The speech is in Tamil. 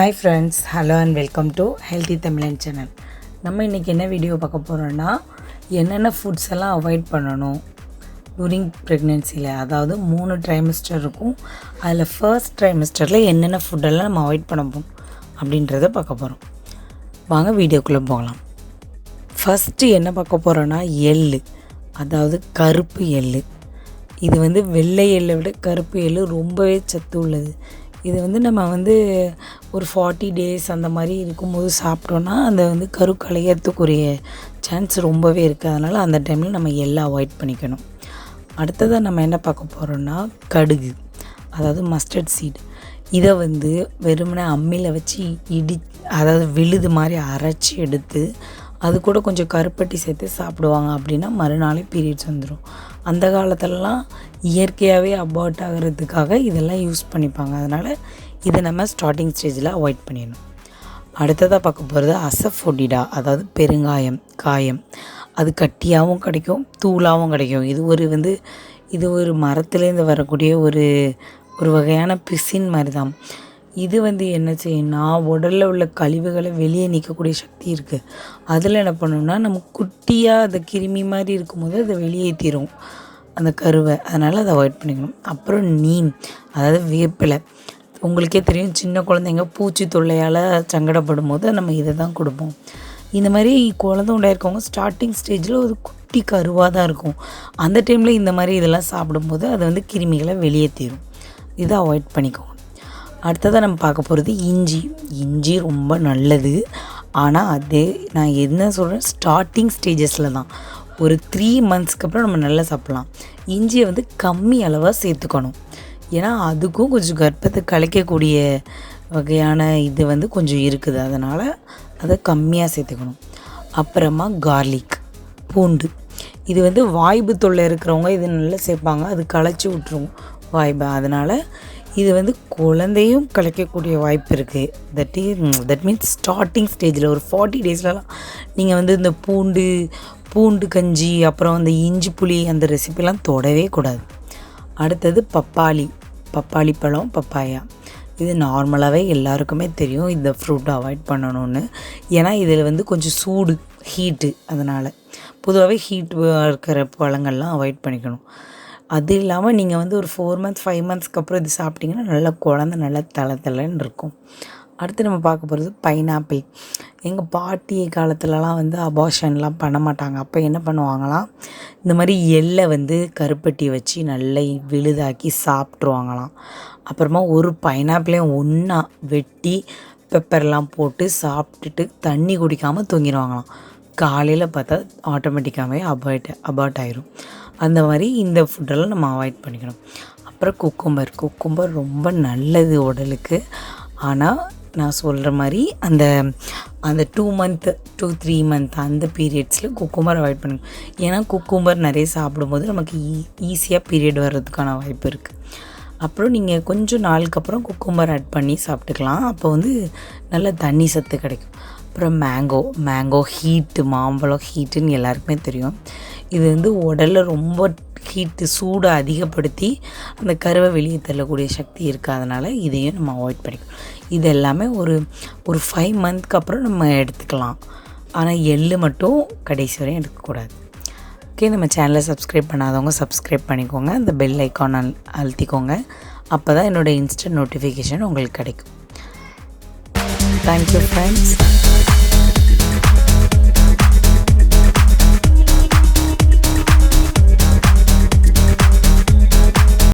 Hi friends, hello and welcome to healthy தமிழன் சேனல். நம்ம இன்றைக்கி என்ன வீடியோ பார்க்க போகிறோன்னா, என்னென்ன ஃபுட்ஸ் எல்லாம் அவாய்ட் பண்ணணும் டூரிங் ப்ரெக்னென்சியில். அதாவது 3 ட்ரைமஸ்டர் இருக்கும். அதில் ஃபர்ஸ்ட் ட்ரைமஸ்டரில் என்னென்ன ஃபுட்டெல்லாம் நம்ம அவாய்ட் பண்ண அப்படின்றத பார்க்க போகிறோம். வாங்க வீடியோக்குள்ளே போகலாம். ஃபஸ்ட்டு என்ன பார்க்க போகிறோன்னா எள்ளு, அதாவது கருப்பு எள்ளு. இது வெள்ளை எள்ளை விட கருப்பு எள்ளு ரொம்பவே சத்து உள்ளது. இது நம்ம ஒரு 40 டேஸ் அந்த மாதிரி இருக்கும்போது சாப்பிட்டோன்னா அந்த கரு களையறதுக்குரிய சான்ஸ் ரொம்பவே இருக்குது. அதனால் அந்த டைமில் நம்ம எல்லாம் அவாய்ட் பண்ணிக்கணும். அடுத்ததாக நம்ம என்ன பார்க்க போகிறோன்னா கடுகு, அதாவது மஸ்டர்ட் சீட். இதை வெறுமனே அம்மியில் வச்சு அதாவது விழுது மாதிரி அரைச்சி எடுத்து அது கூட கொஞ்சம் கருப்பட்டி சேர்த்து சாப்பிடுவாங்க. அப்படின்னா மறுநாளே பீரியட்ஸ் வந்துடும். அந்த காலத்திலலாம் இயற்கையாகவே அபார்ட் ஆகிறதுக்காக இதெல்லாம் யூஸ் பண்ணிப்பாங்க. அதனால் இதை நம்ம ஸ்டார்டிங் ஸ்டேஜில் அவாய்ட் பண்ணிடணும். அடுத்ததாக பார்க்க போகிறது அசஃபோடிடா, அதாவது பெருங்காயம், காயம். அது கட்டியாகவும் கிடைக்கும், தூளாகவும் கிடைக்கும். இது ஒரு மரத்துலேருந்து வரக்கூடிய ஒரு வகையான பிசின் மாதிரி தான். இது என்ன செய்யணும்னா, உடலில் உள்ள கழிவுகளை வெளியே நீக்கக்கூடிய சக்தி இருக்குது. அதில் என்ன பண்ணணும்னா, நம்ம குட்டியாக அந்த கிருமி மாதிரி இருக்கும்போது அதை வெளியேற்றிடும் அந்த கருவை. அதனால் அதை அவாய்ட் பண்ணிக்கணும். அப்புறம் நீம், அதாவது வேப்பிலை. உங்களுக்கே தெரியும், சின்ன குழந்தைங்க பூச்சி தொல்லையால் சங்கடப்படும் போது நம்ம இதை தான் கொடுப்போம். இந்த மாதிரி குழந்தை உண்டாயிருக்கவங்க ஸ்டார்டிங் ஸ்டேஜில் ஒரு குட்டி கருவாக தான் இருக்கும். அந்த டைமில் இந்த மாதிரி இதெல்லாம் சாப்பிடும்போது அது கிருமிகளை வெளியேற்றிடும். இதை அவாய்ட் பண்ணிக்கோங்க. அடுத்ததாக நம்ம பார்க்க போகிறது இஞ்சி ரொம்ப நல்லது. ஆனால் நான் என்ன சொல்கிறேன், ஸ்டார்டிங் ஸ்டேஜஸில் தான். ஒரு 3 மந்த்ஸ்க்கு அப்புறம் நம்ம நல்லா சாப்பிட்லாம். இஞ்சியை கம்மி அளவாக சேர்த்துக்கணும். ஏன்னா அதுக்கும் கொஞ்சம் கர்ப்பத்தை கலைக்கக்கூடிய வகையான இது கொஞ்சம் இருக்குது. அதனால் அதை கம்மியாக சேர்த்துக்கணும். அப்புறமா கார்லிக், பூண்டு. இது வாய்வு தொல்லை இருக்கிறவங்க இது நல்லா சேர்ப்பாங்க. அது களைச்சி விட்ருவோம் வாய்ப்பை. அதனால் இது குழந்தையும் கலைக்கக்கூடிய வாய்ப்பு இருக்குது. தட் மீன்ஸ் ஸ்டார்டிங் ஸ்டேஜில் ஒரு 40 டேஸ்லலாம் நீங்கள் இந்த பூண்டு கஞ்சி, அப்புறம் அந்த இஞ்சி புளி அந்த ரெசிபிலாம் தொடவே கூடாது. அடுத்தது பப்பாளி பழம், பப்பாயா. இது நார்மலாகவே எல்லாருக்குமே தெரியும் இந்த ஃப்ரூட்டை அவாய்ட் பண்ணணும்னு. ஏன்னா இதில் கொஞ்சம் சூடு, ஹீட்டு. அதனால் பொதுவாகவே ஹீட் இருக்கிற பழங்கள்லாம் அவாய்ட் பண்ணிக்கணும். அது இல்லாமல் நீங்கள் ஒரு 4 மந்த்ஸ் 5 மந்த்ஸ்க்கு அப்புறம் இது சாப்பிட்டிங்கன்னா நல்லா குழந்தை நல்லா தளன்னு இருக்கும். அடுத்து நம்ம பார்க்க போகிறது பைனாப்பிள். எங்கள் பாட்டி காலத்துலலாம் அபார்ஷன்லாம் பண்ண மாட்டாங்க. அப்போ என்ன பண்ணுவாங்களாம், இந்த மாதிரி எள்ளை கருப்பட்டி வச்சு நல்லா விழுதாக்கி சாப்பிட்ருவாங்களாம். அப்புறமா ஒரு பைனாப்பிளையும் ஒன்றா வெட்டி பெப்பர்லாம் போட்டு சாப்பிட்டுட்டு தண்ணி குடிக்காமல் தூங்கிடுவாங்களாம். காலையில் பார்த்தா ஆட்டோமேட்டிக்காகவே அபார்ட் ஆயிரும். அந்த மாதிரி இந்த ஃபுட்டெல்லாம் நம்ம அவாய்ட் பண்ணிக்கணும். அப்புறம் குக்கும்பர் ரொம்ப நல்லது உடலுக்கு. ஆனால் நான் சொல்கிற மாதிரி அந்த 2 மந்த் to 3 மந்த் அந்த பீரியட்ஸில் குக்கும்பர் அவாய்ட் பண்ணணும். ஏன்னா குக்கும்பர் நிறைய சாப்பிடும்போது நமக்கு ஈஸியாக பீரியட் வர்றதுக்கான வாய்ப்பு இருக்குது. அப்புறம் நீங்கள் கொஞ்சம் நாளுக்கு அப்புறம் குக்கும்பர் ஆட் பண்ணி சாப்பிட்டுக்கலாம். அப்போ நல்ல தண்ணி சத்து கிடைக்கும். அப்புறம் மேங்கோ ஹீட்டு, மாம்பழம் ஹீட்டுன்னு எல்லாருக்குமே தெரியும். இது உடலில் ரொம்ப ஹீட்டு, சூடை அதிகப்படுத்தி அந்த கருவை வெளியே தள்ளக்கூடிய சக்தி இருக்குது. அதனால் இதையும் நம்ம அவாய்ட் பண்ணிக்கணும். இது எல்லாமே ஒரு 5 மந்த்க்கு அப்புறம் நம்ம எடுத்துக்கலாம். ஆனால் எள்ளு மட்டும் கடைசி வரையும் எடுக்கக்கூடாது. ஓகே, நம்ம சேனலை சப்ஸ்கிரைப் பண்ணாதவங்க சப்ஸ்கிரைப் பண்ணிக்கோங்க. அந்த பெல் ஐக்கான் அழுத்திக்கோங்க. அப்போ தான் என்னோடய இன்ஸ்டன்ட் நோட்டிஃபிகேஷன் உங்களுக்கு கிடைக்கும். Thank you friends.